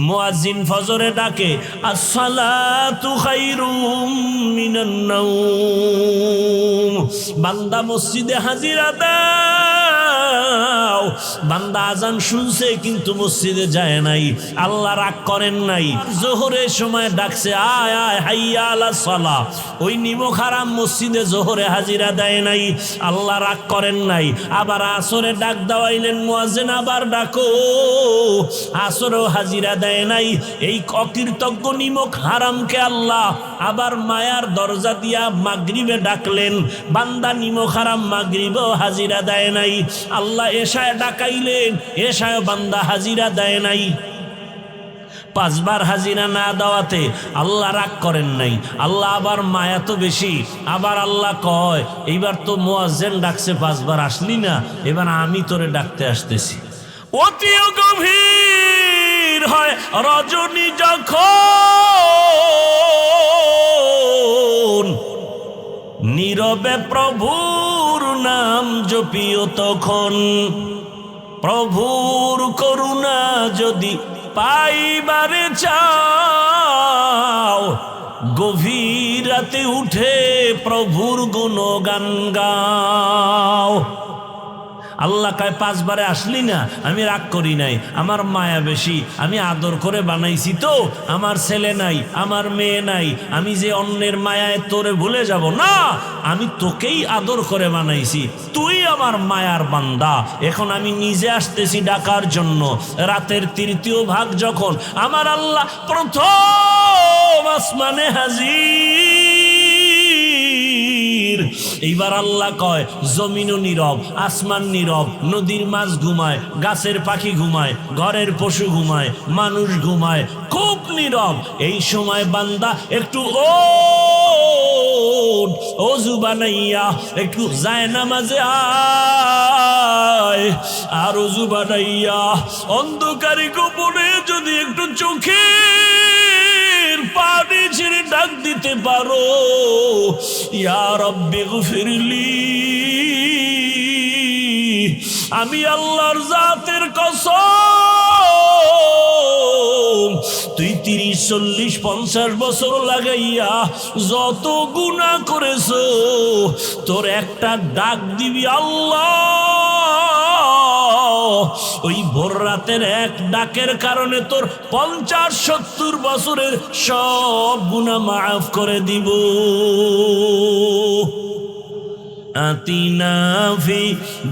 মুয়াজ্জিন ফজরে ডাকে আসসালাতু খায়রুম মিনান নাওম, বান্দা মসজিদে হাজিরা দাও। বান্দা আজান শুনছে কিন্তু মসজিদে যায় নাই, আল্লাহ রাগ করেন নাই। জোহরের সময় ডাকছে আয় আয় হাইয়া আলাস সালাহ, ওই নিমক হারাম মসজিদে জোহরে হাজিরা দেয় নাই, আল্লাহ রাগ করেন নাই। আবার আসরে ডাক দেওয়াইলেন মুয়াজ্জিন আবার ডাকো, আসরেও হাজিরা দেয় নাই। এই অকৃতজ্ঞ নিমক হারামকে আল্লাহ আবার মায়ার দরজা দিয়া মাগরিবে ডাকলেন, বান্দা নিমক হারাম মাগরিবেও হাজিরা দেয় নাই। আল্লাহ এশায় ডাকাইলেন, এশায় বান্দা হাজিরা দেয় নাই। 5 বার হাজিরা না দেওয়াতে আল্লাহ রাগ করেন নাই, আল্লাহ আবার মায়া তো বেশি। আবার আল্লাহ কয় এইবার তো মুয়াজ্জিন ডাকছে 5 বার আসলি না, এবার আমি তোরে ডাকতে আসতেছি। অতিও গভীর হয় রজনী যখন, নীরবে প্রভুর নাম জপিও তখন। প্রভুর করুণা যদি পাইবারে চাও, গভীর রাতে উঠে প্রভুর গুণগান গাও। আল্লাহ কয় 5 বারে আসলি না, আমি রাগ করি নাই, আমার মায়া বেশি, আমি আদর করে বানাইছি তো। আমার ছেলে নাই, আমার মেয়ে নাই, আমি যে অন্যের মায়ায় তোরে ভুলে যাব না, আমি তোকেই আদর করে বানাইছি, তুই আমার মায়ার বান্দা। এখন আমি নিজে আসতেছি ডাকার জন্য। রাতের 3য় ভাগ যখন আমার আল্লাহ প্রথম আসমানে হাজির, এইবার আল্লাহ কয় জমিনও নীরব, আসমান নীরব, নদীর মাছ ঘুমায়, গাছের পাখি ঘুমায়, ঘরের পশু ঘুমায়, মানুষ ঘুমায়, খুব নীরব। এই সময় বান্দা একটু ওযু বানাইয়া একটু যায় নামাজে আয়, আর ওযু বানাইয়া অন্ধকারে গোপনে যদি একটু চোখের পানি ছেড়ে ডাক দিতে পারো, ইয়া রব্বি গফিরলি, আমি আল্লাহর জাতের কসম, তুই 30, 40, 50 বছর লাগাইয়া যত গুনাহ করেছো, তোর একটা ডাক দিবি আল্লাহ, ওই ভোর রাতের এক ডাকের কারণে তোর 50-70 বছরের সব গুনাহ মাফ করে দিব। আতিনা ফি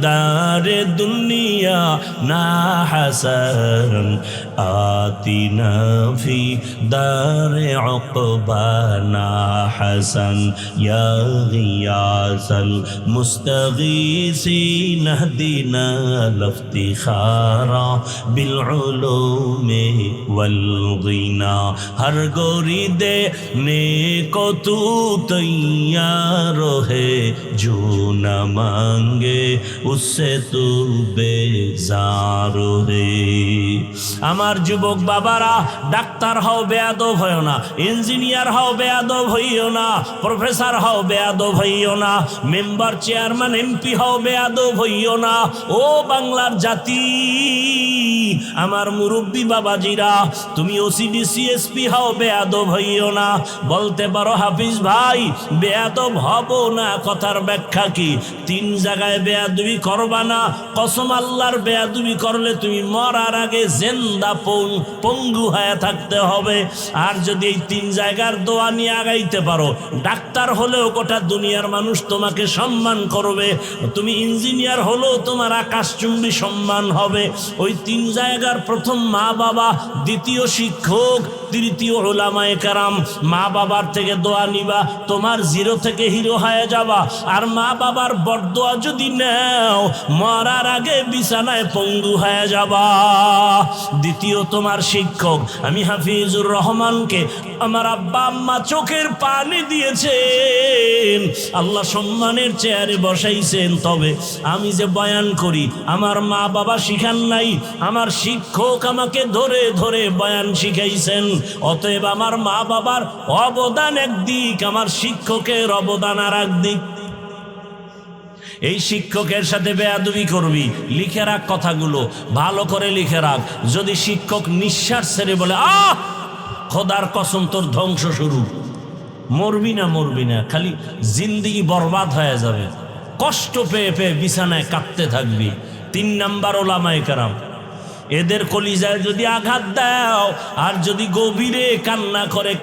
দারে দুনিয়া না হাসান, আতিনা ফি দারে উকবা না হাসান, ইয়া গিয়াসাল মুস্তাগীসিন ইহদিনা লিফতিখারা বিল উলুমি ওয়াল গিনা। হর গরিদে নেকো তু তৈয়ার হে, जो न मांगे उससे तू बेजार रे। আমার যুবক বাবারা, ডাক্তার হও বেয়াদব হইও না, ইঞ্জিনিয়ার হও বেয়াদব হইও না, প্রফেসর হও বেয়াদব হইও না, মেম্বার চেয়ারম্যান এমপি হও বেয়াদব হইও না। ও বাংলার জাতি, আমার মুরব্বী বাবাজিরা, তুমি ওসিডি সিএসপি হও বেয়াদব হইও না। বলতে পারো হাফিজ ভাই বেয়াদব হব না, কথার ব্যাখ্যা কি? 3 জায়গায় বেয়াদবি করবা না, কসম আল্লাহর, বেয়াদবি করলে তুমি মরার আগে জিন্দা পঙ্গু হয়ে থাকতে হবে। আর যদি এই 3 জায়গার দোয়া নিয়ে আগাইতে পারো, ডাক্তার হলেও গোটা দুনিয়ার মানুষ তোমাকে সম্মান করবে, তুমি ইঞ্জিনিয়ার হলেও তোমার আকাশচুম্বী সম্মান হবে। ওই 3 জায়গার প্রথম মা বাবা, দ্বিতীয় শিক্ষক, তৃতীয় উলামায়ে কেরাম। মা বাবার থেকে দোয়া নিবা, তোমার 0 থেকে হিরো হয়ে যাবা। আর মা বাবার বরদোয়া যদি নাও, মরার আগে বিছানায় পঙ্গু হয়ে যাবা। দ্বিতীয় তোমার শিক্ষক, আমি হাফিজুর রহমানকে আমার আব্বা আম্মা চোখের পানি দিয়েছেন, আল্লাহ সম্মানের চেয়ারে বসাইছেন, তবে আমি যে বয়ান করি আমার মা বাবা শিখান নাই, আমার শিক্ষক আমাকে ধরে ধরে বয়ান শিখাইছেন। অতএব আমার মা বাবার অবদান একদিক, আমার শিক্ষকের অবদান আর একদিক। এই শিক্ষকের সাথে বেয়াদবি করবি, লিখে রাখ কথাগুলো, ভালো করে লিখে রাখ। যদি শিক্ষক নিঃশ্বাস ছেড়ে বলে খোদার কসম তোর ধ্বংস শুরু, মরবি না, খালি জিন্দেগি বরবাদ হয়ে যাবে, কষ্ট পেয়ে পেয়ে বিছানায় কাঁদতে থাকবি। 3 নাম্বার ওলামায়ে কেরাম, এদের কলিজায় যদি আঘাত দাও আর যদি গভীরে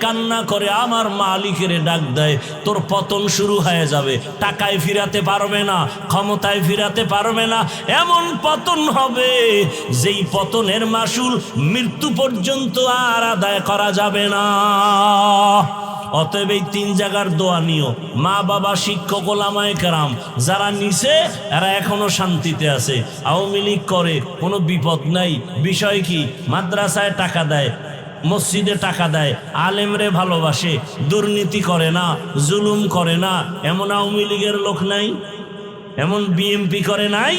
কান্না করে আমার মালিকের ডাক দেয়, তোর পতন শুরু হয়ে যাবে। টাকায় ফিরাতে পারবে না, ক্ষমতায় ফিরাতে পারবে না, এমন পতন হবে যেই পতনের মাসুল মৃত্যু পর্যন্ত আর আদায় করা যাবে না। অতএব এই 3 জায়গার দোয়া নিও। মা বাবা, শিক্ষক, ওলামায়ে কেরাম যারা নিছে এরা এখনো শান্তিতে আছে। আওয়ামী লীগ করে, কোনো বিপদ নাই। বিষয় কি? মাদ্রাসায় টাকা দেয়, মসজিদে টাকা দেয়, আলেমরে ভালোবাসে, দুর্নীতি করে না, জুলুম করে না। এমন আওয়ামী লীগের লোক নাই? এমন বিএমপি করে নাই?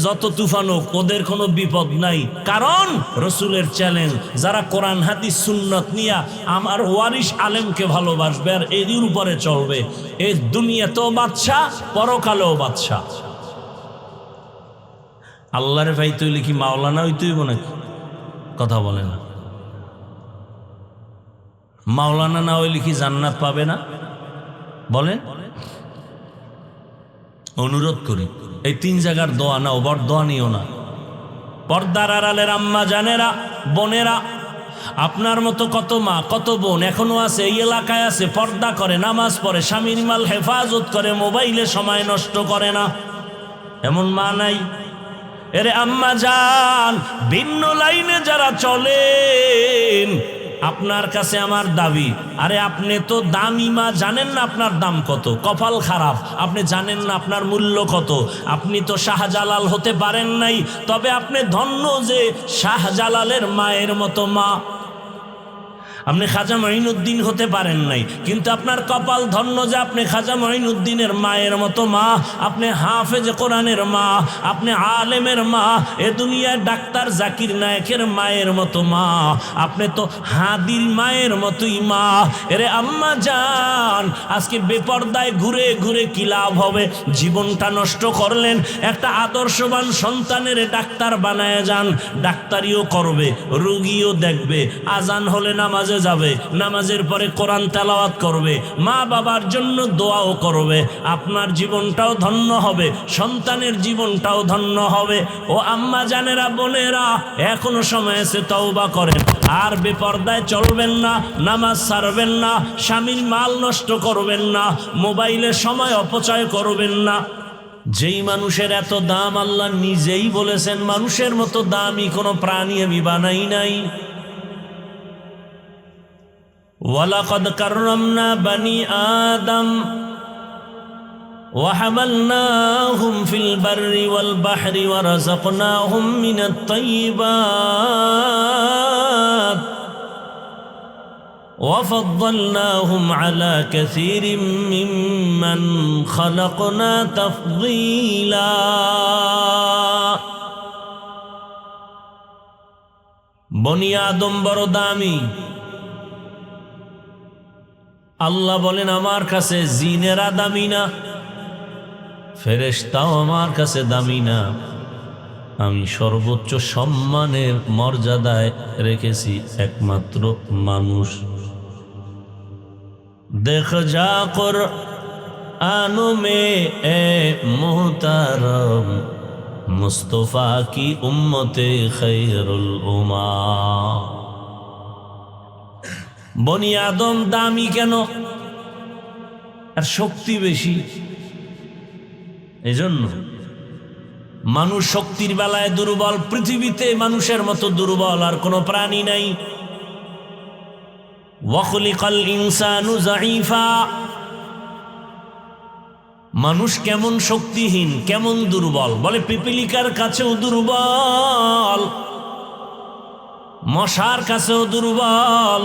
যত তুফান হোক ওদের কোনো বিপদ নাই, কারণ রসুলের চ্যালেঞ্জ, যারা কোরআন হাদিস সুন্নত নিয়া আমার ওয়ারিশ আলেমকে ভালোবাসবে আর এদের উপরে চলবে, এই দুনিয়াতেও বাদশাহ, পরকালেও বাদশাহ। আল্লাহরে ভাই তুইলে কি মাওলানা হইতেইব নাকি? কথা বলে না। মাওলানা না হইলে কি জান্নাত পাবে না? বলেন। অনুরোধ করি এই 3 জায়গার দোয়া নাও, বড় দোয়া নিও না। পর্দার আড়ালের আম্মা জানেরা, বোনেরা, আপনার মতো কত মা কত বোন এখনো আছে, এই এলাকায় আছে, পর্দা করে, নামাজ পড়ে, স্বামীর মাল হেফাজত করে, মোবাইলে সময় নষ্ট করে না। এমন মা নাই? এরে আম্মা জান, ভিন্ন লাইনে যারা চলেন, আপনার কাছে আমার দাবি, আরে আপনি তো দামি মা, জানেন না আপনার দাম কত? কপাল খারাপ, আপনি জানেন না আপনার মূল্য কত। আপনি তো শাহজালাল হতে পারেন নাই, তবে আপনি ধন্য যে শাহজালালের মায়ের মতো মা। আপনি খাজা মঈনুদ্দিন হতে পারেন নাই, কিন্তু আপনার কপাল ধন্য যে আপনি খাজা মঈনুদ্দিনের মায়ের মতো মা, আপনি হাফেজ কোরআনের মা, আপনি আলেমের মা, এ দুনিয়ার ডাক্তার জাকির নায়েকের মায়ের মতো মা, আপনি তো হাদির মায়ের মতোই মা। এরে আম্মা জান, আজকে বেপর্দায় ঘুরে ঘুরে কি লাভ হবে? জীবনটা নষ্ট করলেন। একটা আদর্শবান সন্তানের ডাক্তার বানায় যান, ডাক্তারিও করবে, রোগীও দেখবে, আজান হলে নামাজ যাবে, নামাজের পরে কোরআন তেলাওয়াত করবে, মা বাবার জন্য দোয়াও করবে। আপনার জীবনটাও ধন্য হবে, সন্তানের জীবনটাও ধন্য হবে। ও আম্মা জানেরা, বোনেরা, এখনো সময় আছে, তওবা করেন। আর বেপর্দায় চলবেন না, নামাজ ছাড়বেন না, স্বামীর মাল নষ্ট করবেন না, মোবাইলে সময় অপচয় করবেন না। যেই মানুষের এত দাম, আল্লাহ নিজেই বলেছেন মানুষের মতো দামি কোনো প্রাণী আমি বানাই নাই। ওয়ালাকাদ কাররামনা বানি আদম ওয়াহামালনাহুম ফিল বাররি ওয়াল বাহরি ওয়ারাযাকনাহুম মিনাত তাইয়্যিবাত ওয়াফাদ্দালনাহুম আলা কাসীরিম মিম্মান খালাকনা তাফদীলা। বনি আদম বড় দামি। আল্লাহ বলেন আমার কাছে জিনেরা দামি না, ফেরেশতাও আমার কাছে দামি না, আমি সর্বোচ্চ সম্মানের মর্যাদায় রেখেছি একমাত্র মানুষ। দেখ যা কুরআন মে এ মুহতারম মুস্তফা কি উম্মতে খৈরুল উম্মা। বনি আদম দামি কেন? আর শক্তি বেশি, এজন্য। মানুষ শক্তির বেলায় দুর্বল, পৃথিবীতে মানুষের মতো দুর্বল আর কোনো প্রাণী নাই। ওয়াখলিকাল ইনসানু যায়ীফা। মানুষ কেমন শক্তিহীন, কেমন দুর্বল, বলে পিপিলিকার কাছেও দুর্বল, মশার কাছেও দুর্বল।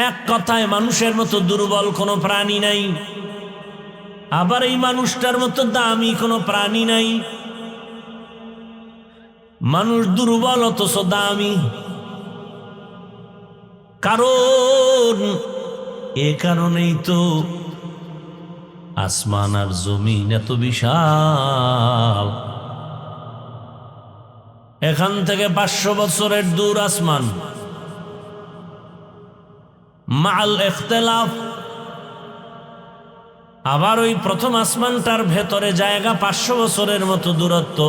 এক কথায় মানুষের মতো দুর্বল কোনো প্রাণী নাই, আবার এই মানুষটার মতো দামি কোনো প্রাণী নাই। মানুষ দুর্বল অথচ দামি, কারণ এ কারণেই তো আসমান আর জমিন এত বিশাল, এখান থেকে 500 বছরের দূর আসমান, মাল ইখতিলাফ। আবার ওই প্রথম আসমানটার ভেতরে জায়গা 500 বছরের মতো দূরত্ব,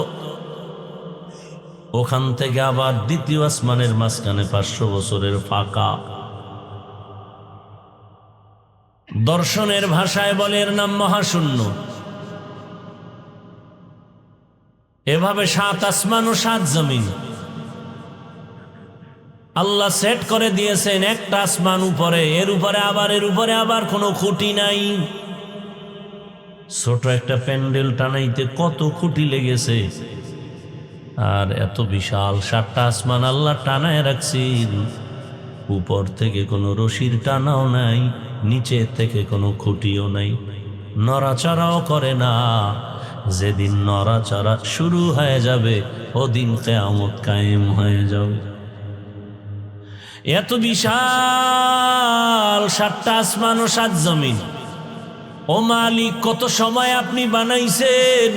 ওখান থেকে আবার দ্বিতীয় আসমানের মাঝখানে 500 বছরের ফাঁকা। দর্শনের ভাষায় বলে এর নাম মহাশূন্য। এভাবে 7 আসমান ও 7 জমিন আল্লাহ সেট করে দিয়েছেন। একটা আসমান উপরে, এর উপরে আবার কোনো খুঁটি নাই। ছোট একটা প্যান্ডেল টানাইতে কত খুঁটি লেগেছে, আর এত বিশাল 7টা আসমান আল্লাহ টানায় রাখছেন। উপর থেকে কোনো রশির টানাও নাই, নিচে থেকে কোনো খুঁটিও নাই, নড়াচড়াও করে না। যেদিন নড়াচড়া শুরু হয়ে যাবে ওদিন কিয়ামত কায়েম হয়ে যাবে। এত বিশাল 7টা আসমান ও 7 জমিন, ও মালিক কত সময় আপনি বানাইছেন?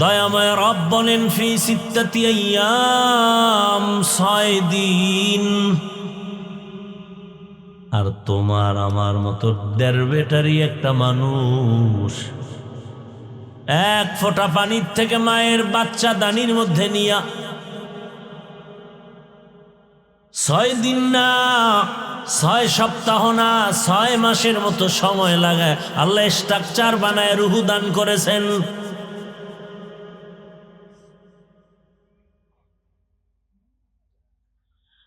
দয়াময় রব বলেন ফি সিত্তাতি আইয়াম, 6 দিন। আর তোমার আমার মতো 1.5 ব্যাটারি একটা মানুষ 1 ফোঁটা পানির থেকে মায়ের বাচ্চা দানির মধ্যে নিয়া 6 দিন না, 6 সপ্তাহ না, 6 মাসের মতো সময় লাগায় আল্লাহ স্ট্রাকচার বানায় রুহু দান করেছেন।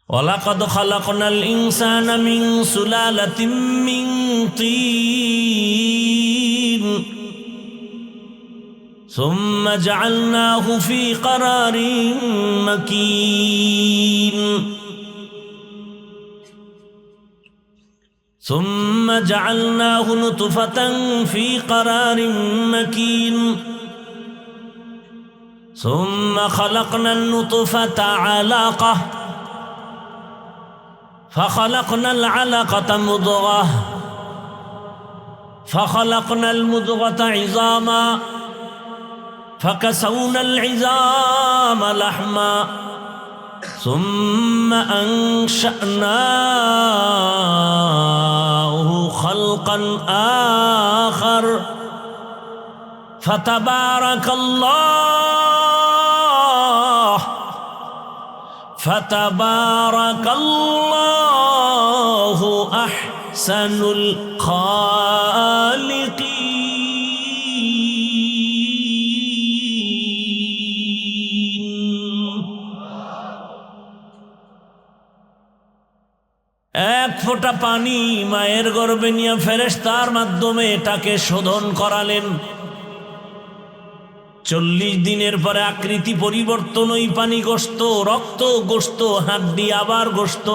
ওয়ালাকাদ খালাকনাল ইনসানা মিন সুলালাতিন মিন তিন সুম্মা জাআলনাহু ফি ক্বারারিন মাকিন ثم جعلناه نطفة في قرار مكين ثم خلقنا النطفة علقة فخلقنا العلقة مضغة فخلقنا المضغة عظاما فكسونا العظام لحما ثم أنشأناه خلقا آخر فتبارك الله أحسن الخالقين। এক ফোঁটা পানি মায়ের গর্ভে নিয়ে ফেরেশতার মাধ্যমে এটাকে শোধন করালেন। 40 দিনের পরে আকৃতি পরিবর্তন, ওই পানি গোশত, রক্ত গোশত, হাড্ডি আবার গোশত।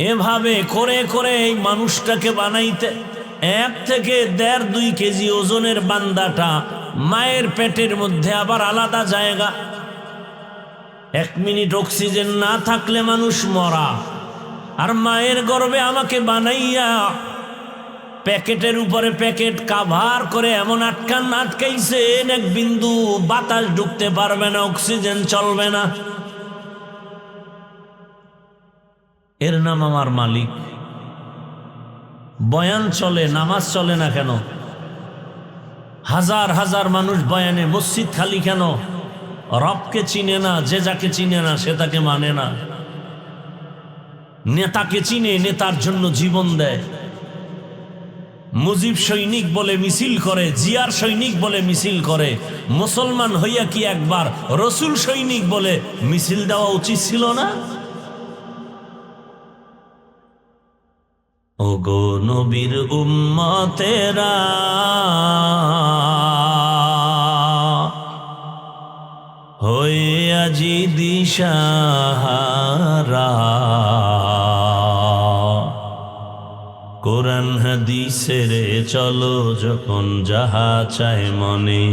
এভাবে করে করে এই মানুষটাকে বানাইতে 1 থেকে 1.5-2 কেজি ওজনের বান্দাটা মায়ের পেটের মধ্যে আবার আলাদা জায়গা। 1 মিনিট অক্সিজেন না থাকলে মানুষ মরা। আর মায়ের গর্ভে আমাকে বানাইয়া প্যাকেটের উপরে প্যাকেট কাভার করে এমন আটকাইছেন 1 বিন্দু বাতাস ঢুকতে পারবে না, অক্সিজেন চলবে না। এর নাম আমার মালিক। বয়ান চলে, নামাজ চলে না কেন? হাজার হাজার মানুষ বয়ানে, মসজিদ খালি কেন? রবকে চিনে না, যে যাকে চিনে না সে তাকে মানে না। নেতাকে চিনে, নেতার জন্য জীবন দেয়। মুজিব সৈনিক বলে মিছিল করে, জিয়ার সৈনিক বলে মিছিল করে। মুসলমান হইয়া কি একবার রসুল সৈনিক বলে মিছিল দেওয়া উচিত ছিল না? ওগো নবীর উম্মতেরা, হয়ে আজি দিশাহারা, কোরআন হাদিসের চলো যখন যাহা চায় মনে,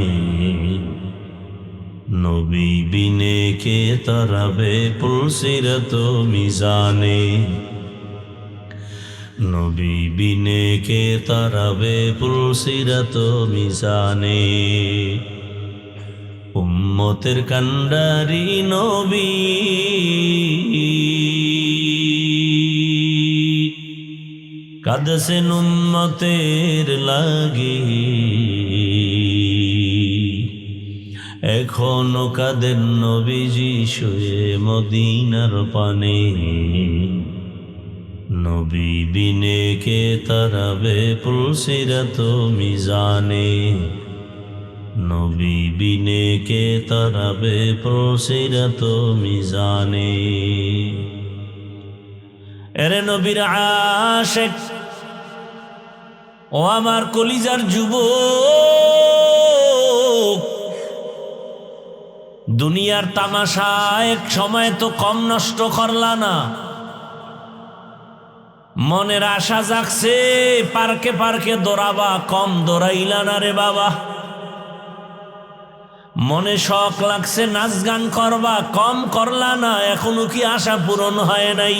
নবী বিনে কে তরাবে পুলসিরত মিজানে। নবী বিনে কে তারাবে পুলসিরাত মিজানে উম্মতের কান্ডারি নবী কাঁদছেন উম্মতের লাগি এখনো কাঁদেন নবীজি শুয়ে মদিনার পানে নবী বিনে কে তারাবে পুলসিরাত মিজানে নবী বিনে কে তারাবে পুলসিরাত মিজানে এরে নবীর আশিক ও আমার কলিজার যুবক দুনিয়ার তামাশা এক সময় তো কম নষ্ট করলা না মনের আশা জাগছে পার্কে পার্কে দৌড়াবা কম দৌড়াইলা না রে বাবা মনে শখ লাগছে নাচ গান করবা কম করলা না এখনো কি আশা পূরণ হয় নাই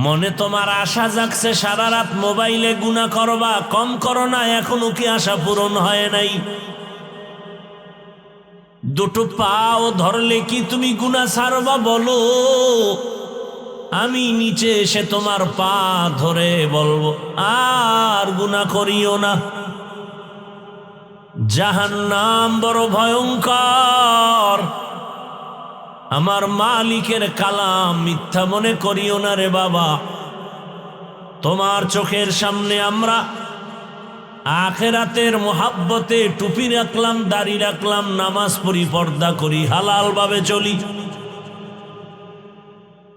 মনে তোমার আশা জাগছে সারা রাত মোবাইলে গুনাহ করবা কম করো না এখনো কি আশা পূরণ হয় নাই দুটো পাও ধরলে কি তুমি গুনাহ ছাড়বা বলো আমি নিচে এসে তোমার পা ধরে বলবো আর গুনাহ করিও না জাহান্নাম বড় ভয়ঙ্কর আমার মালিকের কালাম মিথ্যা মনে করিও না রে বাবা তোমার চোখের সামনে আমরা আখিরাতের মোহাব্বতে টুপি রাখলাম দাড়ি রাখলাম নামাজ পড়ি পর্দা করি হালাল ভাবে চলি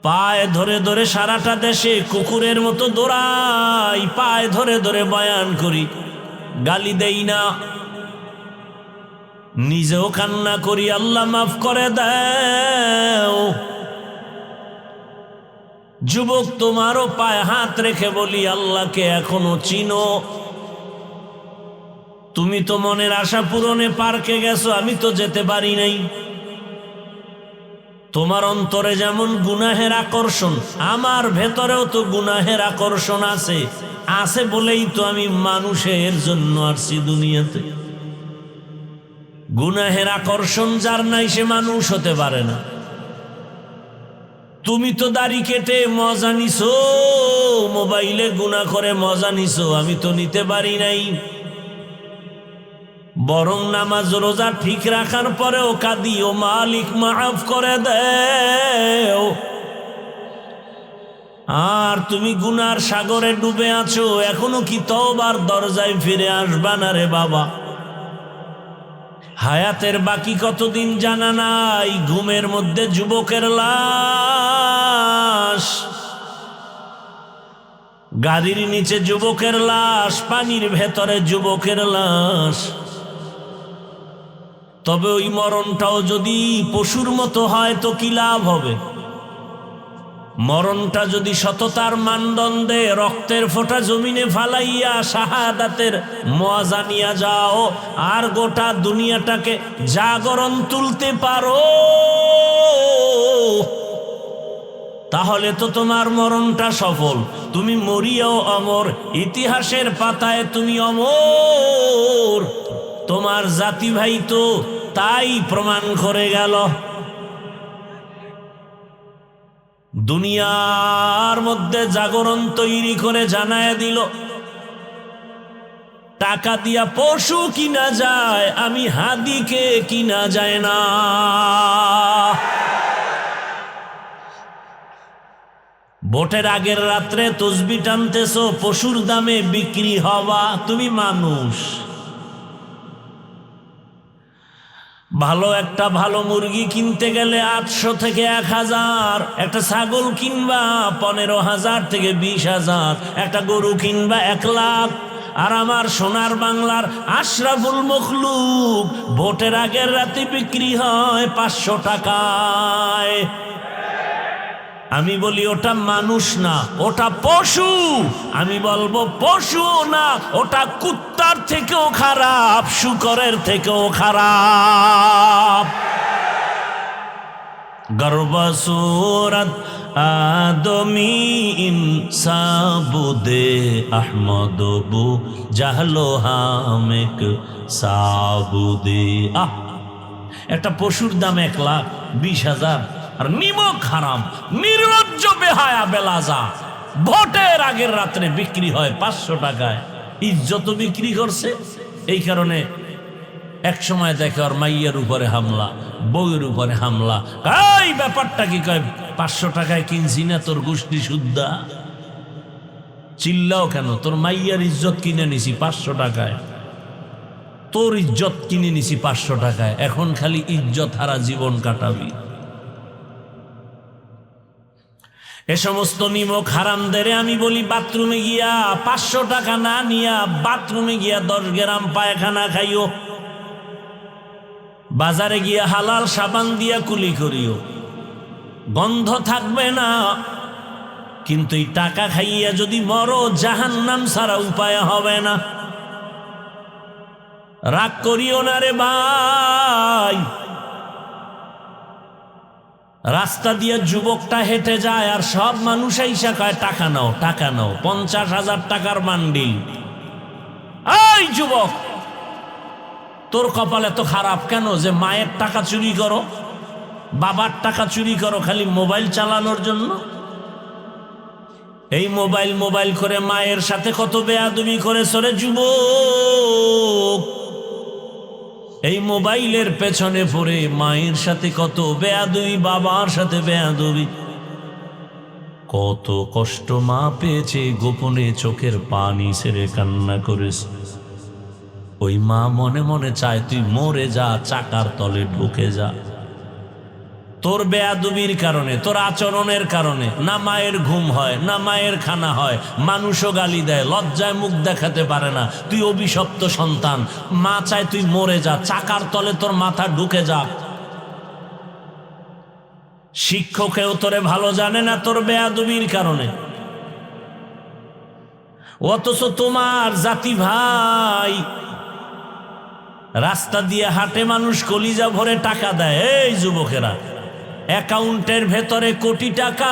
পায়ে ধরে ধরে সারাটা দেশে কুকুরের মতো দৌড়াই পায়ে ধরে ধরে বয়ান করি গালি দেই না নিজেও কান্না করি আল্লাহ মাফ করে দাও যুবক তোমারও পায়ে হাত রেখে বলি আল্লাহকে এখনো চিনো তুমি তো মনের আশা পূরণে পার্কে গেছো আমি তো যেতে পারি নাই তোমার অন্তরে যেমন গুনাহের আকর্ষণ আমার ভেতরেও তো গুনাহের আকর্ষণ আছে আছে বলেই তো আমি মানুষের জন্য আসছি দুনিয়াতে গুনাহের আকর্ষণ যার নাই সে মানুষ হতে পারে না তুমি তো দাড়ি কেটে মজা নিছো মোবাইলে গুনাহ করে মজা নিছো আমি তো নিতে পারি নাই বরং নামাজ রোজা ঠিক রাখার পরেও কাঁদি ও মালিক মাফ করে দেও আর তুমি গুনার সাগরে ডুবে আছো এখনো কি তওবার দরজায় ফিরে আসবা না রে বাবা হায়াতের বাকি কতদিন জানা নাই ঘুমের মধ্যে যুবকের লাশ গাড়ির নিচে যুবকের লাশ পানির ভেতরে যুবকের লাশ তবে ওই মরণটাও যদি পশুর মতো হয় তো কি লাভ হবে মরণটা যদি সততার মানদণ্ডে রক্তের ফোঁটা জমিনে ফালাইয়া শাহাদাতের মজা নিয়ে যাও আর গোটা দুনিয়াটাকে জাগরণ তুলতে পারো তাহলে তো তোমার মরণটা সফল তুমি মরিয়াও অমর ইতিহাসের পাতায় তুমি অমর তোমার জাতি ভাই তো তাই প্রমাণ করে গেল দুনিয়ার মধ্যে জাগরণ তৈরি করে জানায় দিল টাকা দিয়া পশু কিনা যায় আমি হাদিকে কিনা যায় না ভোটের আগের রাত্রে তসবি টানতেছো পশুর দামে বিক্রি হওয়া তুমি মানুষ ভালো একটা ভালো মুরগি কিনতে গেলে 800 থেকে 1000 একটা ছাগল কিনবা 15,000 থেকে 20,000 একটা গরু কিনবা 1 লাখ আর আমার সোনার বাংলার আশরাফুল মখলুক ভোটের আগের রাতে বিক্রি হয় 500 টাকায় আমি বলি ওটা মানুষ না ওটা পশু আমি বলবো পশু না ওটা কুত্তার থেকেও খারাপ শুকরের থেকেও খারাপ গর্ব সুরত আদমি ইনসাবুদে আহমদ বু জাহলো হামেক সাবুদে। একটা পশুর দাম 1,20,000, আর নিমক হারাম, নির্লজ্জ বেহায়া বেলাজা ভোটের আগের রাত্রে বিক্রি হয় 500 টাকায়। ইজ্জত বিক্রি করছে। এই কারণে এক সময় দেখে ওর মাইয়ের উপরে হামলা, বউয়ের উপরে হামলা। এই ব্যাপারটা কি কয় 500 টাকায় কিনছি না তোর গোষ্ঠী শুদ্ধা? চিল্লাও কেন? তোর মাইয়ার ইজ্জত কিনে নিছি 500 টাকায়, তোর ইজ্জত কিনে নিছি 500 টাকায়, এখন খালি ইজ্জত হারা জীবন কাটাবি। এ সমস্ত নিমক হারামদের আমি বলি বাথরুমে গিয়া 500 টাকা না নিয়া বাথরুমে গিয়া 10 গ্রাম পায়খানা খাইও, বাজারে গিয়া হালাল সাবান দিয়া কুলি করিও, গন্ধ থাকবে না। কিন্তু এই টাকা খাইয়া যদি মরো, জাহান্নাম ছাড়া উপায় হবে না। রাগ করিও না রে ভাই। রাস্তা দিয়ে যুবকটা হেঁটে যায় আর সব মানুষ আইসা কয় টাকা নাও, টাকা নাও, 50,000 টাকার বান্ডিল। এই যুবক, তোর কপাল এত খারাপ কেন যে মায়ের টাকা চুরি করো, বাবার টাকা চুরি করো খালি মোবাইল চালানোর জন্য? এই মোবাইল করে মায়ের সাথে কত বেয়াদবি করেছ রে যুবক। এই মোবাইলের পেছনে পড়ে মায়ের সাথে কত বেয়াদবি, বাবার সাথে বেয়াদবি। কত কষ্ট মা পেয়েছে, গোপনে চোখের পানি ছেড়ে কান্না করেছে। ওই মা মনে মনে চায় তুই মরে যা, চাকার তলে ঢুকে যা। তোর বেয়াদবির কারণে, তোর আচরণের কারণে না মায়ের ঘুম হয়, না মায়ের খানা হয়, মানুষও গালি দেয়, লজ্জায় মুখ দেখাতে পারে না। তুই অভিশপ্ত সন্তান, মা চায় তুই মরে যা, চাকার তলে তোর মাথা ঢুকে যা। শিক্ষকেও তোরে ভালো জানে না তোর বেয়াদবির কারণে। অথচ তোমার জাতি ভাই রাস্তা দিয়ে হাঁটে, মানুষ কলিজা ভরে টাকা দেয়। এই যুবকেরা, অ্যাকাউন্টের ভেতরে কোটি টাকা।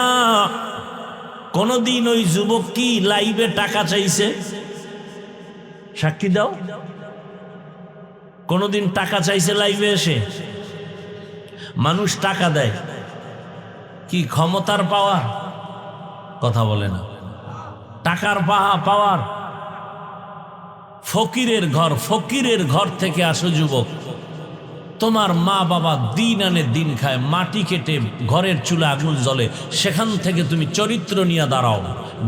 কোনদিন ওই যুবক কি লাইভে টাকা চাইছে? সাক্ষী দাও। কোনদিন টাকা চাইছে লাইভে এসে? মানুষ টাকা দেয় কি ক্ষমতার পাওয়ার? কথা বলে না। টাকার পাওয়ার। ফকিরের ঘর থেকে আসো যুবক। তোমার মা বাবা দিন আনে দিন খায়, মাটি কেটে ঘরের চুলা আগুন জ্বলে, সেখান থেকে তুমি চরিত্র নিয়ে দাঁড়াও,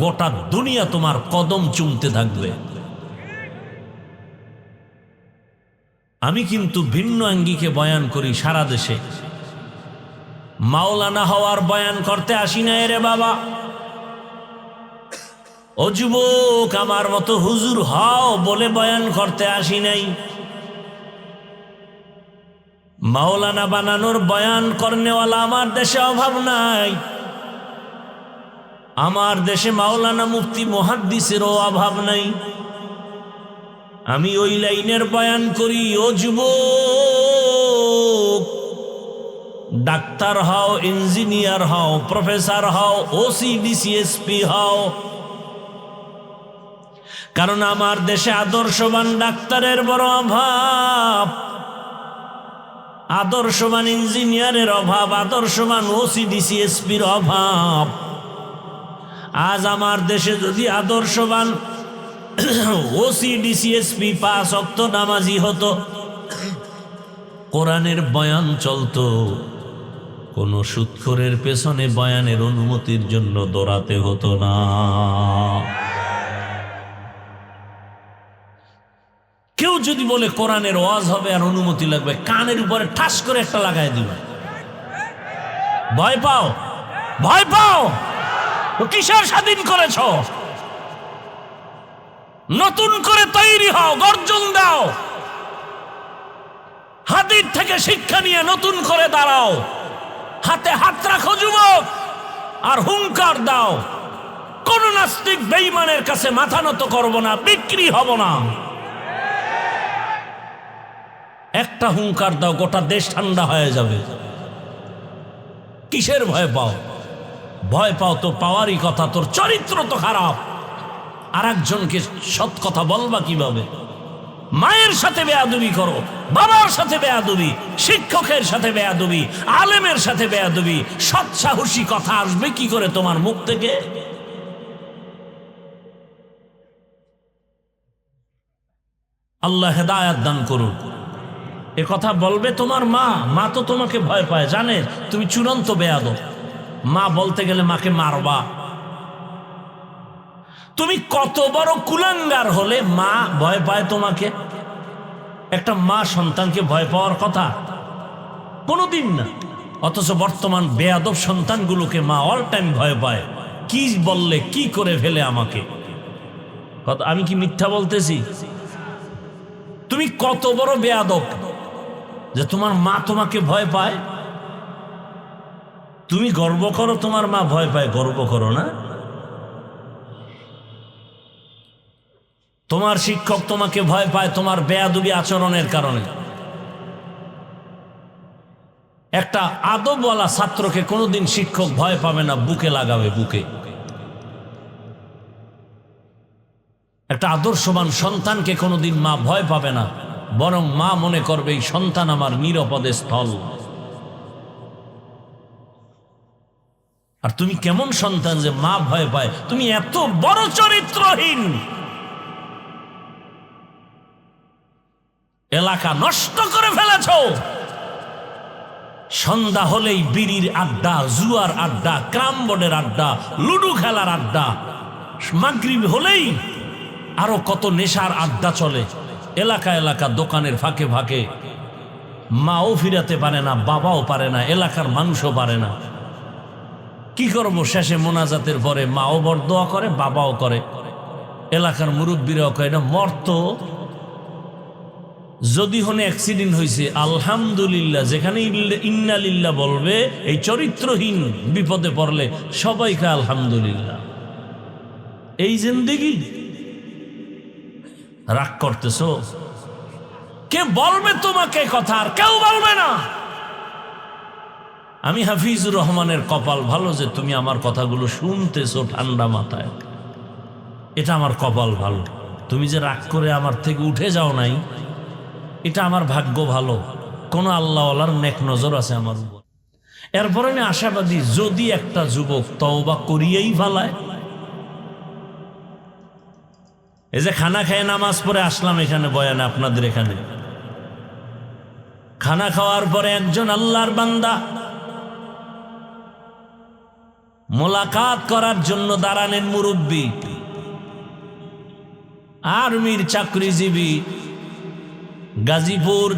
গোটা দুনিয়া তোমার কদম চুমতে থাকবে। আমি কিন্তু ভিন্ন আঙ্গিকে বয়ান করি সারা দেশে। মাওলানা হওয়ার বয়ান করতে আসি না রে বাবা। ও যুবক, আমার মতো হুজুর হও বলে বয়ান করতে আসি নাই। মাওলানা বানানোর বয়ান করনেওয়ালা আমার দেশে অভাব নাই। আমার দেশে মাওলানা মুফতি মুহাদ্দিসেরও অভাব নাই। আমি ওই লাইনের বয়ান করি। ও যুবক, ডাক্তার হও, ইঞ্জিনিয়ার হও, প্রফেসর হও, ওসি ডিসিএসপি হও। কারণ আমার দেশে আদর্শবান ডাক্তারের বড় অভাব, আদর্শবান ইঞ্জিনিয়ারের অভাব, আদর্শবান ওসি ডিসিএসপির অভাব। আজ আমার দেশে যদি আদর্শবান ওসি ডিসিএসপি 5 ওয়াক্ত নামাজি হতো, কোরআনের বয়ান চলতো, কোন সুদখোরের পেছনে বয়ানের অনুমতির জন্য দৌড়াতে হতো না। কেউ যদি বলে কোরআনের ওয়াজ হবে আর অনুমতি লাগবে, কানের উপরে ঠাস করে একটা লাগাই দিবে। ভয় পাও? ভয় পাও? কিসের স্বাধীন করেছ? নতুন করে তৈরি হও, গর্জন দাও, হাদির থেকে শিক্ষা নিয়ে নতুন করে দাঁড়াও, হাতে হাত রাখো যুবক, আর হুঙ্কার দাও, কোন নাস্তিক বেঈমানের কাছে মাথা নত করব না, বিক্রি হব না। একটা হুঙ্কার দাও, গোটা দেশ ঠান্ডা হয়ে যাবে। কিসের ভয় পাও? ভয় পাও তো পাওয়ারই কথা, তোর চরিত্র তো খারাপ। আর একজনকে সৎ কথা বলবা কিভাবে? মায়ের সাথে বেয়াদবি করো, বাবার সাথে বেয়াদবি, শিক্ষকের সাথে বেয়াদবি, আলেমের সাথে বেয়াদবি, সৎ সাহসী কথা আসবে কি করে তোমার মুখ থেকে? আল্লাহ হেদায়াত দান করুন। এ কথা বলবে তোমার মা, মা তো তোমাকে ভয় পায়, জানে তুমি চূড়ান্ত বেয়াদব। মা বলতে গেলে মাকে মারবা। তুমি কত বড় কুলাঙ্গার হলে মা ভয় পায় তোমাকে? একটা মা সন্তানকে ভয় পাওয়ার কথা কোনোদিন না। অথচ বর্তমান বেয়াদব সন্তানগুলোকে মা অল টাইম ভয় পায়। কি বললে কি করে ফেলে আমাকে। আমি কি মিথ্যা বলতেছি? তুমি কত বড় বেয়াদব যে তোমার মা তোমাকে ভয় পায়? তুমি গর্ব করো তোমার মা ভয় পায়, গর্ব করো না? তোমার শিক্ষক তোমাকে ভয় পায় তোমার বেয়াদবি আচরণের কারণে। একটা আদবওয়ালা ছাত্রকে কোনোদিন শিক্ষক ভয় পাবে না, বুকে লাগাবে, বুকে। একটা আদর্শবান সন্তানকে কোনোদিন মা ভয় পাবে না, বরং মা মনে করবে এই সন্তান আমার নিরাপদে স্থল। আর তুমি কেমন সন্তান যে মা ভয় পায়? তুমি এত বড় চরিত্রহীন, এলাকা নষ্ট করে ফেলেছ। সন্ধ্যা হলেই বিড়ির আড্ডা, জুয়ার আড্ডা, ক্রাম বোর্ডের আড্ডা, লুডু খেলার আড্ডা। মাগরিব হলেই আরো কত নেশার আড্ডা চলে। এলাকা এলাকা দোকানের ফাঁকে ফাঁকে। মাও ফিরাতে পারে না, বাবাও পারে না, এলাকার মানুষও পারে না। কি করবো? শেষে মোনাজাতের পরে মাও বরদোয়া করে, বাবাও করে, এলাকার মুরব্বীরাও কয় না মর্ত। যদি হনে অ্যাক্সিডেন্ট হয়েছে আলহামদুলিল্লাহ, যেখানে ইন্নালিল্লাহ বলবে এই চরিত্রহীন বিপদে পড়লে সবাইকে আলহামদুলিল্লাহ। এই জিন্দেগি রাগ করতেছো? কে বলবে তোমাকে কথা? আর কেউ বলবে না। আমি হাফিজুর রহমানের কপাল ভালো যে তুমি আমার কথাগুলো শুনতেছো ঠান্ডা মাথায়। এটা আমার কপাল ভালো। তুমি যে রাগ করে আমার থেকে উঠে যাও নাই, এটা আমার ভাগ্য ভালো। কোন আল্লাহওয়ালার নেক নজর আছে আমার উপর। এরপরে আমি আশাবাদী, যদি একটা যুবক তওবা করিয়েই ফালায়। এই যে খানা খেয়ে নামাজ পড়ে আসলাম এখানে বয়ানে, আপনাদের এখানে খানা খাওয়ার পরে একজন আল্লাহর বান্দা মোলাকাত করার জন্য দাঁড়ানেন মুরব্বী, আর্মির চাকরিজীবী, গাজীপুর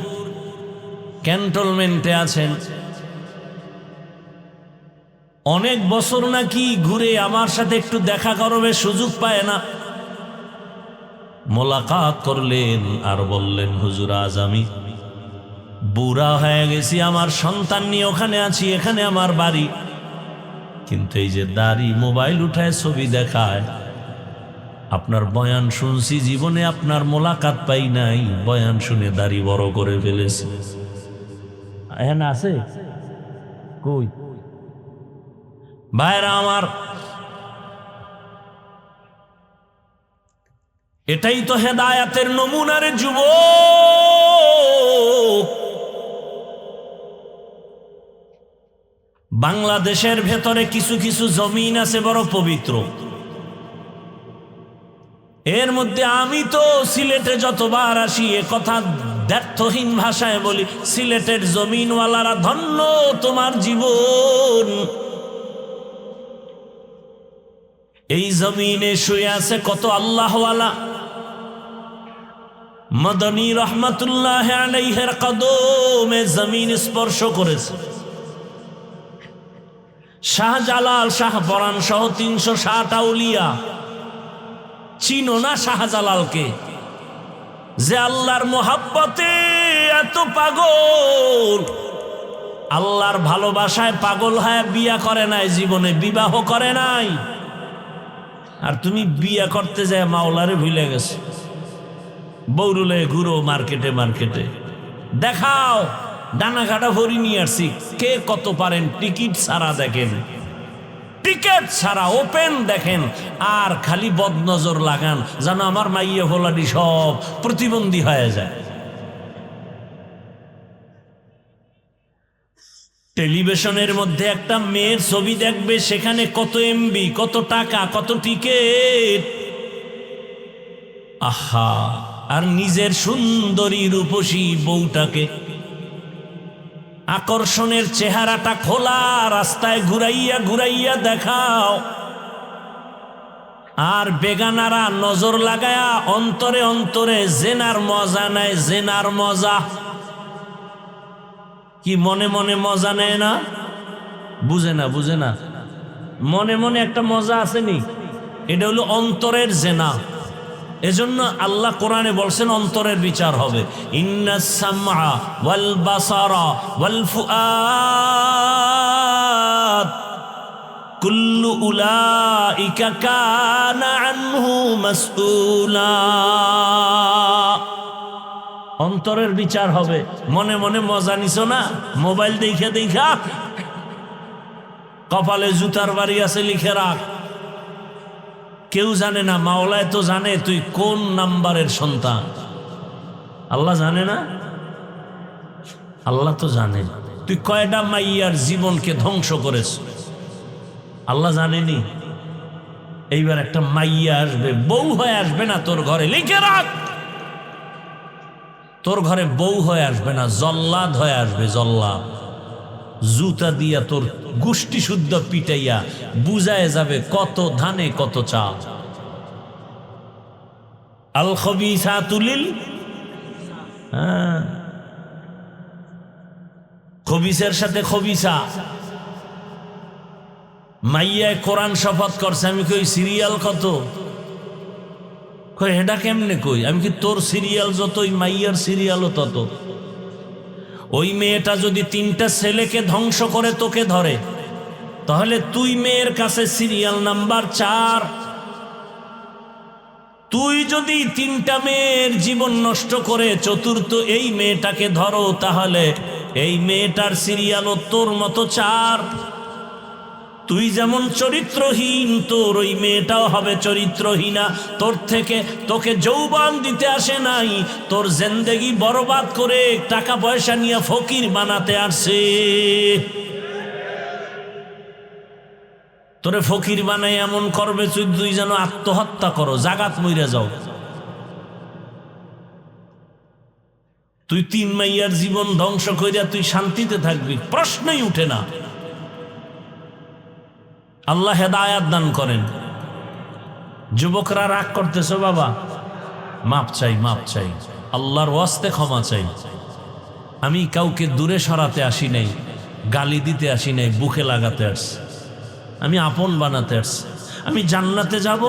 ক্যান্টনমেন্টে আছেন। অনেক বছর নাকি ঘুরে আমার সাথে একটু দেখা করবে সুযোগ পায় না। মোলাকাত করলেন আর বললেন, হুজুর আজ আমি বুড়া হয়ে গেছি, আমার সন্তান নিয়ে ওখানে আছি, এখানে আমার বাড়ি, কিন্তু এই যে দাড়ি, মোবাইল উঠায় ছবি দেখায়, আপনার বয়ান শুনছি, জীবনে আপনার মোলাকাত পাই নাই, বয়ান শুনে দাড়ি বড় করে ফেলেছি। এখানে আছে কই ভাইরা আমার? এটাই তো হেদায়াতের নমুনারে যুবক। বাংলাদেশের ভেতরে কিছু কিছু জমিন আছে বড় পবিত্র। এর মধ্যে আমি তো সিলেটে যতবার আসি এ কথা ব্যর্থহীন ভাষায় বলি, সিলেটের জমিনওয়ালারা ধন্য তোমার জীবন। এই জমিনে শুয়ে আছে কত আল্লাহওয়ালা। মদনী রহমতুল্লাহ আলাইহির কদমে জমিন স্পর্শ করেছে। শাহজালাল, শাহপরাণ সহ 360 আউলিয়া। চিনো না শাহজালালকে? যে আল্লাহর মোহাব্বতে এত পাগল, আল্লাহর ভালোবাসায় পাগল হয়ে বিয়া করে নাই, জীবনে বিবাহ করে নাই। আর তুমি বিয়া করতে যায় মাওলারে ভুলে গেছো। বৌরুলে ঘুরো মার্কেটে মার্কেটে, দেখাও ডানা কাটা ভরি নিয়ে আসছি, কে কত পারেন টিকিট ছাড়া দেখেন। টিকেট ছাড়া ওপেন দেখেন, আর খালি বদনজর লাগান যেন আমার মাইয়া ফলাডি সব প্রতিবন্ধী হয়ে যায়। টেলিভিশনের মধ্যে একটা মেয়ের ছবি দেখবে, সেখানে কত এমবি, কত টাকা, কত টিকেট। আহা, আর নিজের সুন্দরী রূপসী বউটাকে আকর্ষণের চেহারাটা খোলা রাস্তায় ঘুরাইয়া ঘুরাইয়া দেখাও, আর বেগানারা নজর লাগায়া অন্তরে অন্তরে জেনার মজা নেয়। জেনার মজা কি মনে মনে মজা নেয় না? বুঝে না, বুঝে না। মনে মনে একটা মজা আসেনি, এটা হলো অন্তরের জেনা। এজন্য আল্লাহ কোরআনে বলছেন অন্তরের বিচার হবে। ইন্নাস সামআ ওয়াল বাসারা ওয়াল ফুআদ কুল্লু উলাইকা কানা আনহু মাসউলা। অন্তরের বিচার হবে। মনে মনে মজা নিছো না, মোবাইল দেখা দেখা কপালে জুতার বাড়ি আছে লিখে রাখ। কেউ জানে না, মাওলায় তো জানে তুই কোন নাম্বারের সন্তান। আল্লাহ জানে না? আল্লাহ তো জানে তুই কয়টা মাইয়ার জীবনকে ধ্বংস করেছ। আল্লাহ জানেনি? এইবার একটা মাইয়া আসবে, বউ হয়ে আসবে না তোর ঘরে, লিখে রাখ। তোর ঘরে বউ হয়ে আসবে না, জল্লাদ হয়ে আসবে। জল্লাদ জুতা দিয়া তোর গোষ্ঠী শুদ্ধ পিটাইয়া বুঝায় যাবে কত ধানে কত চাল। আল খবিসাতু লিল, খবিসের সাথে খবিসা। মাইয়ায় কোরআন শপথ করছে। আমি কই সিরিয়াল কত? কই হেডা কেমনে কই? আমি কি তোর সিরিয়াল যতই মাইয়ার সিরিয়ালও তত। ওই মেয়েটা যদি 3টা ছেলেকে ধ্বংস করে তোকে ধরে, তাহলে তুই মেয়ের কাছে সিরিয়াল নাম্বার 4। তুই যদি 3টা মেয়ের জীবন নষ্ট করে 4র্থ এই মেয়েটাকে ধরো, তাহলে এই মেয়েটার সিরিয়ালও তোর মতো 4। তুই যেমন চরিত্রহীন, তোর ওই মেয়েটাও হবে চরিত্রহীনা। তোর থেকে তোকে যৌবন দিতে আসে নাই, তোর জিন্দেগি বরবাদ করে টাকা পয়সা নিয়ে ফকির বানাতে আসছে। তোরে ফকির বানাই এমন করবে তুই যেন আত্মহত্যা করো, জাগাত মইরা যাও। তুই 3 মাইয়ার জীবন ধ্বংস কইরা তুই শান্তিতে থাকবি, প্রশ্নই উঠে না। আল্লাহ হেদায়াত দান করেন। যুবকরা রাগ করতেছো বাবা, মাপ চাই, মাপ চাই, আল্লাহর ওয়াস্তে ক্ষমা চাই। আমি কাউকে দূরে সরাতে আসি নাই, গালি দিতে আসি নাই, বুকে লাগাতে আসছি। আমি আপন বানাতে আসছি। আমি জান্নাতে যাব,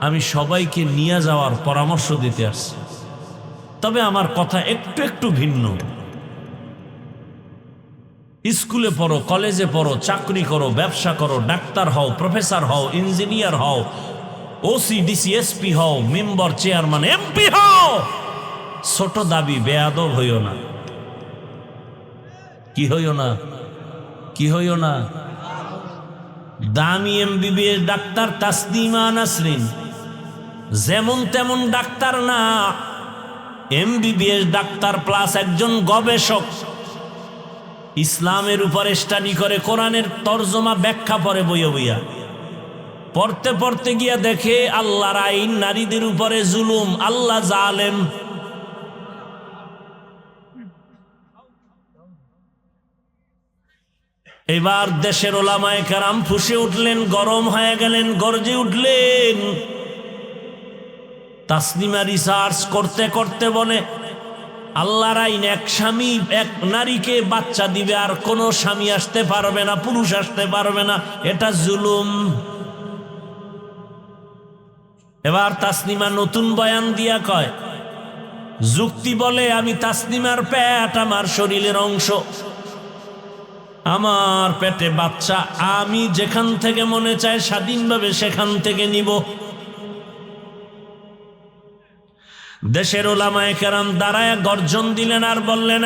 আমি সবাইকে নিয়ে যাওয়ার পরামর্শ দিতে আসছি। তবে আমার কথা একটু একটু ভিন্ন। স্কুলে পড়ো, কলেজে পড়ো, চাকরি করো, ব্যবসা করো, ডাক্তার হও, প্রফেসর হও, ইঞ্জিনিয়ার হও, ওসি ডিসি এসপি হও, মেম্বার চেয়ারম্যান এমপি হও, ছোট দাবি বেয়াদব হইও না। কি হইও না? কি হইও না? দামি এমবিবিএস ডাক্তার তাসনিমা নাসরিন যেমন তেমন ডাক্তার না, এমবিবিএস ডাক্তার প্লাস একজন গবেষক। ইসলামের উপরে স্টাডি করে, কোরআনের তর্জমা ব্যাখ্যা পড়ে বইয়া বইয়া। পড়তে পড়তে গিয়া দেখে আল্লাহর আইন, নারীদের উপরে জুলুম, আল্লাহ জালেম। এবার দেশের ওলামায়ে কেরাম ফুঁসে উঠলেন, গরম হয়ে গেলেন, গর্জে উঠলেন। তাসনিমা রিসার্চ করতে করতে বলে, আল্লাহর আইন এক স্বামী এক নারীকে বাচ্চা দিবে, আর কোনো স্বামী আসতে পারবে না, পুরুষ আসতে পারবে না, এটা জুলুম। এবার তাসনিমা নতুন বয়ান দিয়া কয়, যুক্তি বলে আমি তাসনিমার পেট আমার শরীরের অংশ, আমার পেটে বাচ্চা, আমি যেখান থেকে মনে চায় স্বাধীনভাবে সেখান থেকে নিব। দেশের ওলামায়ে কেরাম দাঁড়ায় গর্জন দিলেন আর বললেন,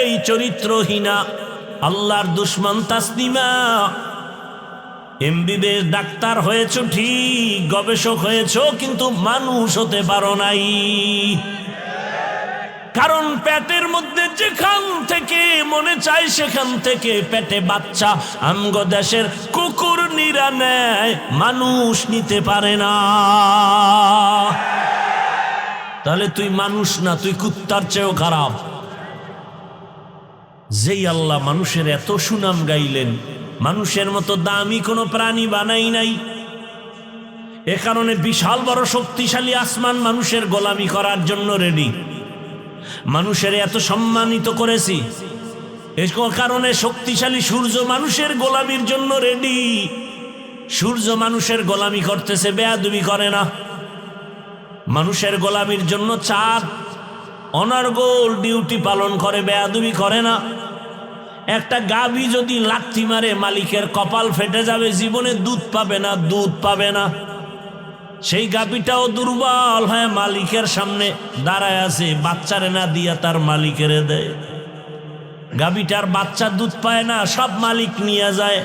এই চরিত্রহীনা আল্লাহর দুশমন তাসনিমা, এমবিবিএস ডাক্তার হয়েছো ঠিক, গবেষক হয়েছো, কিন্তু মানুষ হতে পারো নাই। কারণ পেটের মধ্যে যেখান থেকে মনে চায় সেখান থেকে পেটে বাচ্চা আমগো দেশের কুকুর নিরা নেয়, মানুষ নিতে পারে না। তাহলে তুই মানুষ না, তুই কুত্তার চেয়েও খারাপ। যেই আল্লাহ মানুষের এত সুনাম গাইলেন, মানুষের মতো দামি কোনো প্রাণী বানাই নাই। এ কারণে বিশাল বড় শক্তিশালী আসমান মানুষের গোলামি করার জন্য রেডি। মানুষের এত সম্মানিত করেছি, এ কারণে শক্তিশালী সূর্য মানুষের গোলামির জন্য রেডি। সূর্য মানুষের গোলামি করতেছে, বেয়াদবি করে না। মানুষের গোলামির জন্য চাঁদ অনর্গল ডিউটি পালন করে, বেয়াদবি করে না। একটা গাভী যদি লাথি মারে মালিকের কপাল ফেটে যাবে, জীবনে দুধ পাবে না, দুধ পাবে না। সেই গাভীটাও দুর্বল হয়ে মালিকের সামনে দাঁড়ায় আছে, বাচ্চারে না দিয়া তার মালিকেরে দেয়। গাভীটার বাচ্চা দুধ পায় না, সব মালিক নিয়ে যায়।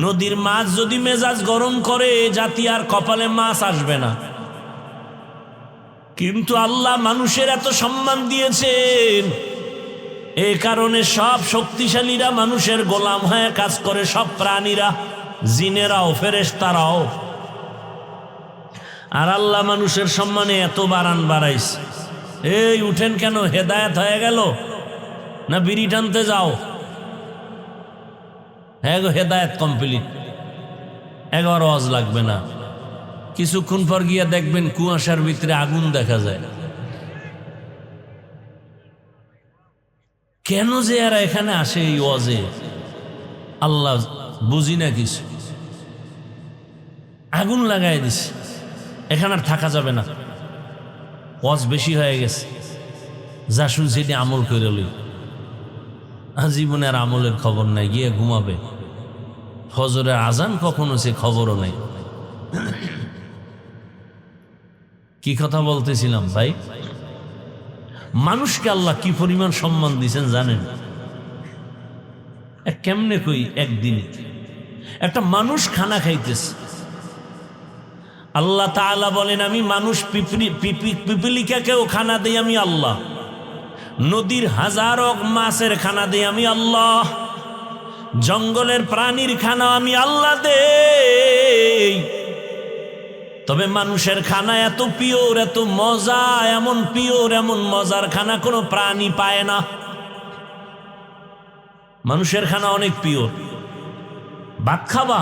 নদীর মাছ যদি মেজাজ গরম করে, জাতি আর কপালে মাছ আসবে না। কিন্তু আল্লাহ মানুষের এত সম্মান দিয়েছেন, এই কারণে সব শক্তিশালীরা মানুষের গোলাম হয়ে কাজ করে, সব প্রাণীরা, জিনেরাও ফেরেশতারাও। আর আল্লাহ মানুষের সম্মানে এত বাড়াইছে। এই উঠেন কেন, হেদায়েত হয়ে গেল না বিড়ি টানতে যাও? হ্যাঁ গো, হেদায়েত কমপ্লিট, 11 ওয়াজ লাগবে না। কিছুক্ষণ পর গিয়া দেখবেন কুয়াশার ভিতরে আগুন দেখা যায়। কেন যে এরা এখানে আসে এই ওয়াজে, আল্লাহ বুঝি না কিছু। আগুন লাগাই দিছে, এখানে আর থাকা যাবে না, ওয়াজ বেশি হয়ে গেছে, যা শুনছি এটি আমল করে লই। জীবনে আর আমলের খবর নাই, গিয়ে ঘুমাবে। ফজরের আজান কখনো সে খবরও নাই। কি কথা বলতেছিলাম ভাই? মানুষকে আল্লাহ কি পরিমাণ সম্মান দিয়েছেন জানেন? কেমনে কই, একদিনে একটা মানুষ খানা খাইতেছে, আল্লাহ তাআলা বলেন আমি মানুষ পিপিলিকাকেও খানা দেই আমি আল্লাহ, নদীর হাজারো মাছের খানা দেই আমি আল্লাহ, জঙ্গলের প্রাণীর খানা আমি আল্লাহ দেই। তবে মানুষের খানা এত পিওর, এত মজা, এমন পিওর, এমন মজার খানা কোনো প্রাণী পায় না। মানুষের খানা অনেক পিওর। ভাত খাবা,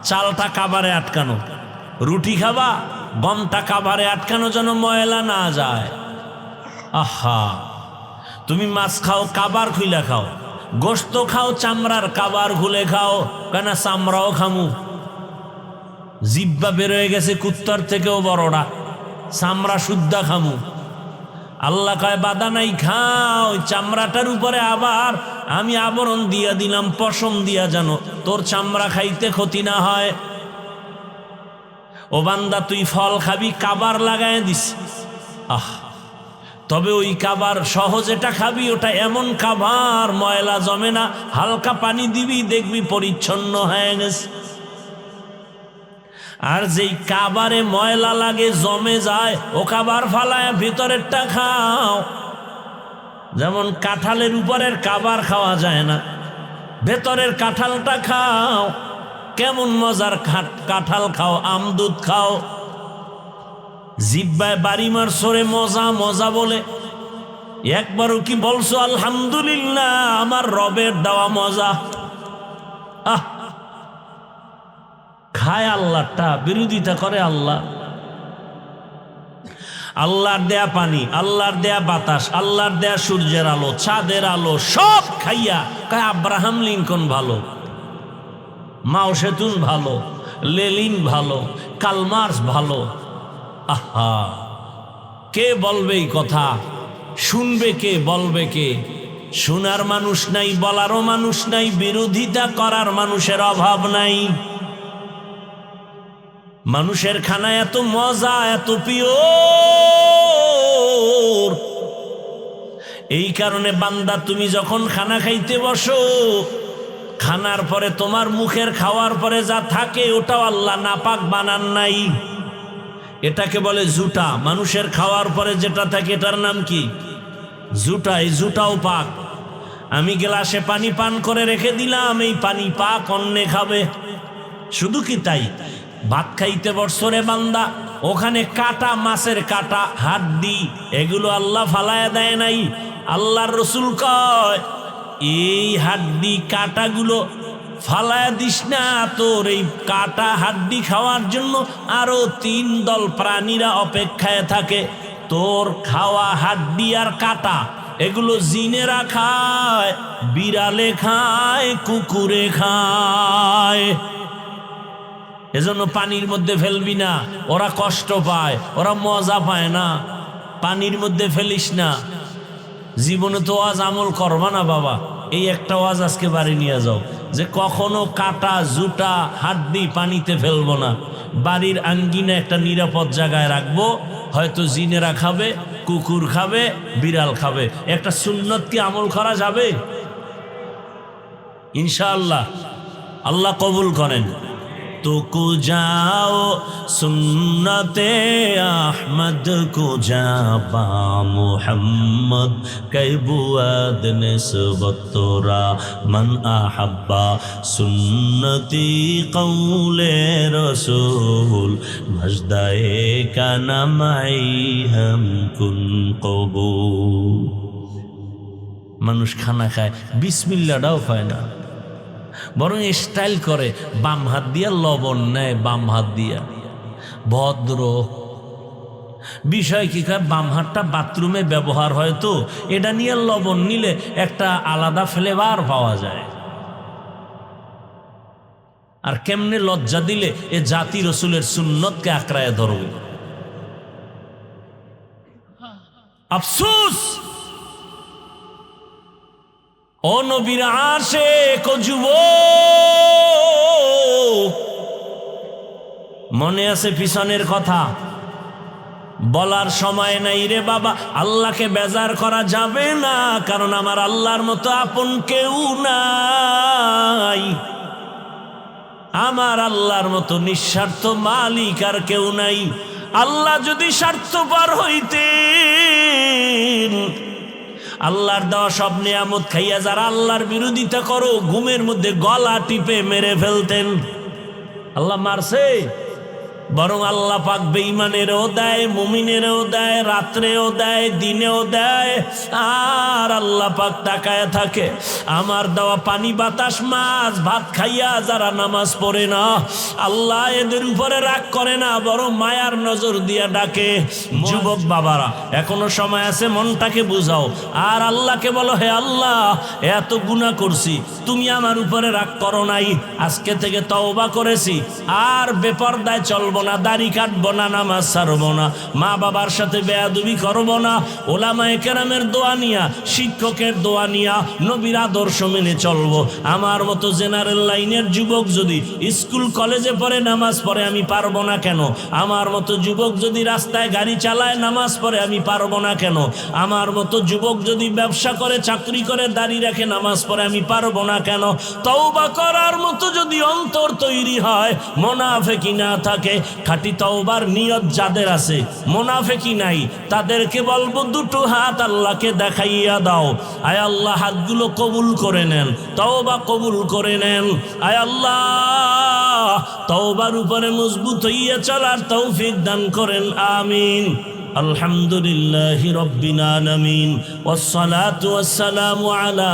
চালটা কাবারে আটকানো। রুটি খাবা, গমটা কাবারে আটকানো, যেন ময়লা না যায়। আহা, তুমি মাছ খাও, কাবার খুইলা খাও। গোশত খাও, চামড়ার কাবার খুলে খাও, কেন চামড়াও খামু। জিব্বা বেরোয় গেছে কুত্তার থেকেও বড়টা, চামড়া শুদ্ধা খামু। আল্লাহ কয় বাধা নাই, খাও। চামড়াটার উপরে আবার আমি আবরণ দিয়া দিলাম, পশম দিয়া, জানো তোর চামড়া খাইতে ক্ষতি না হয়। ও বান্দা, তুই ফল খাবি, কাবার লাগায় দিস। আহ, তবে ওই কাবার সহজেটা খাবি, ওটা এমন কাবার ময়লা জমে না, হালকা পানি দিবি, দেখবি পরিচ্ছন্ন হয়ে গেছে। আর যেই কাবারে ময়লা লাগে, জমে যায়, ও কাবার ফালায় ভিতরেরটা খাও। যেমন কাঁঠালের উপরের কাবার খাওয়া যায় না, ভেতরের কাঁঠালটা খাও। কেমন মজার কাঁঠাল খাও, আমদুধ খাও। জিব্বায় বাড়ি মারছরে মজা মজা বলে, একবারও কি বলছো আলহামদুলিল্লাহ, আমার রবের দেওয়া মজা? আহ, খায় আল্লাহটা, বিরোধিতা করে আল্লাহ। আল্লাহর দেয়া পানি, আল্লাহর দেয়া বাতাস, আল্লাহর দেয়া সূর্যের আলো, চাঁদের আলো, সব খাইয়া কয় আব্রাহাম লিঙ্কন ভালো, মাও সেতুন ভালো, লেলিন ভালো, কালমার্স ভালো। আহা, কে বলবে এই কথা? শুনবে কে, বলবে কে? শোনার মানুষ নাই, বলারও মানুষ নাই, বিরোধিতা করার মানুষের অভাব নাই। মানুষের খানা এত মজা, এত পিওর। এই কারণে বান্দা, তুমি যখন খানা খাইতে বসো, খানার পরে তোমার মুখের খাওয়ার পরে যা থাকে ওটাও আল্লাহ নাপাক বানান নাই। এটাকে বলে জুটা। মানুষের খাওয়ার পরে যেটা থাকে এটার নাম কি? জুটা। এই জুটাও পাক। আমি গ্লাসে পানি পান করে রেখে দিলাম, এই পানি পাক, অন্যে খাবে। শুধু কি তাই, ভাত খাইতে বর্ষরে বান্দা, ওখানে কাটা, মাছের কাটা, হাড্ডি, এগুলো আল্লাহ ফালায়া দেয় নাই। আল্লাহর রসুল কয় এই হাড্ডি কাটাগুলো ফালায়া দিস না, তোর এই কাটা হাড্ডি খাওয়ার জন্য আরো 3 দল প্রাণীরা অপেক্ষায় থাকে। তোর খাওয়া হাড্ডি আর কাটা এগুলো জিনেরা খায়, বিড়ালে খায়, কুকুরে খায়। এজন্য পানির মধ্যে ফেলবি না, ওরা কষ্ট পায়, ওরা মজা পায় না। পানির মধ্যে ফেলিস না। জীবনে তো ওয়াজ আমল করবা না বাবা, এই একটা ওয়াজ আজকে বাড়ি নিয়ে যাও যে কখনো কাটা, জুটা, হাড্ডি পানিতে ফেলবো না। বাড়ির আঙ্গিনা একটা নিরাপদ জায়গায় রাখবো, হয়তো জিনেরা খাবে, কুকুর খাবে, বিড়াল খাবে। একটা সুন্নত কি আমল করা যাবে? ইনশাআল্লাহ আল্লাহ কবুল করেন। तो को जाओ सुन्नते अहमद को जाबा मुहम्मद कैबुआद निस्बत तोरा मन अहब्बा सुन्नती कौले रसूल मजदाए का नमाई हम कुन कबूल। মানুষ খানা খায়, বিসমিল্লাহটাও পায় না, বরং স্টাইল করে, বাম হাত দিয়া লবণ নেয়, বাম হাত দিয়া। ভদ্র বিষয় কি, বাম হাতটা বাথরুমে ব্যবহার হয়, তো এটা নিয়ে লবণ নিলে একটা আলাদা ফ্লেভার পাওয়া যায়। আর কেমনে লজ্জা দিলে এ জাতি রসুলের সুন্নতকে আঁকড়ায় ধরবে। আফসোস ও নবীর আশিক ও যুবক, মনে আছে পিছনের কথা? বলার সময় নাই রে বাবা। আল্লাহকে বেজার করা যাবে না, কারণ আমার আল্লাহর মতো আপন কেউ নাই। আমার আল্লাহর মতো নিঃস্বার্থ মালিক আর কেউ নাই। আল্লাহ যদি স্বার্থপর হইতেন, আল্লাহর দেওয়া সব নিয়ামত খাইয়া যারা আল্লাহর বিরোধিতা করো, ঘুমের মধ্যে গলা টিপে মেরে ফেলতেন। আল্লাহ মারছে? বরং আল্লাহ পাক বেঈমানেরও দেয়, মুমিনেরও দেয়, রাত্রেও দেয়, দিনেও দেয়। আর আল্লাহ পাক তাকায় থাকে আমার দেওয়া পানি, বাতাস, মাছ, ভাত খাইয়া যারা নামাজ পড়ে না, আল্লাহ এদের উপরে রাগ করে না, বরং মায়ার নজর দিয়া ডাকে। যুবক বাবারা, এখনো সময় আছে, মনটাকে বুঝাও। আর আল্লাহকে বলো, হে আল্লাহ, এত গুনাহ করছি, তুমি আমার উপরে রাগ করো নাই। আজকে থেকে তওবা করেছি, আর বেপরদায় চলবো না, দাড়ি কাটবো না, নামাজ ছাড়বো না, মা বাবার সাথে বেয়াদবি করবো না, ওলামায়ে কেরামের দোয়া নিয়া, শিক্ষকের দোয়া নিয়া নবীর আদর্শ মেনে চলবো। আমার মতো জেনারেল লাইনের যুবক যদি স্কুল কলেজে পড়ে নামাজ পড়ে, আমি পারবো না কেন? আমার মতো যুবক যদি রাস্তায় গাড়ি চালায় নামাজ পড়ে, আমি পারবো না কেন? আমার মতো যুবক যদি ব্যবসা করে, চাকরি করে, দাড়ি রাখে, নামাজ পড়ে, আমি পারবো না কেন? তওবা করার মতো যদি অন্তর তৈরি হয়, মুনাফিকি না থাকে, খাঁটি তওবার নিয়ত যাদের আছে, মুনাফিকি নাই, তাদেরকে বলবো দুটো হাত আল্লাহকে দেখাইয়া দাও। আয় আল্লাহ, হাতগুলো কবুল করে নেন, তওবা কবুল করে নেন। আয় আল্লাহ, তওবার উপরে মজবুত হইয়া চলার তৌফিক দান করেন, আমিন। আলহামদুলিল্লাহি রাব্বিল আলামিন, ওয়াসসালাতু ওয়াসসালামু আলা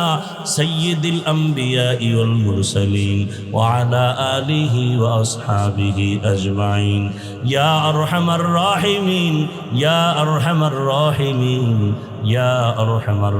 সাইয়্যিদিল আমবিয়াই ওয়াল মুরসালিন ওয়া আলা আলিহি ওয়া আসহাবিহি আজমাইন। ইয়া আরহামার রাহিমিন, ইয়া আরহামার রাহিমিন, ইয়া আরহামার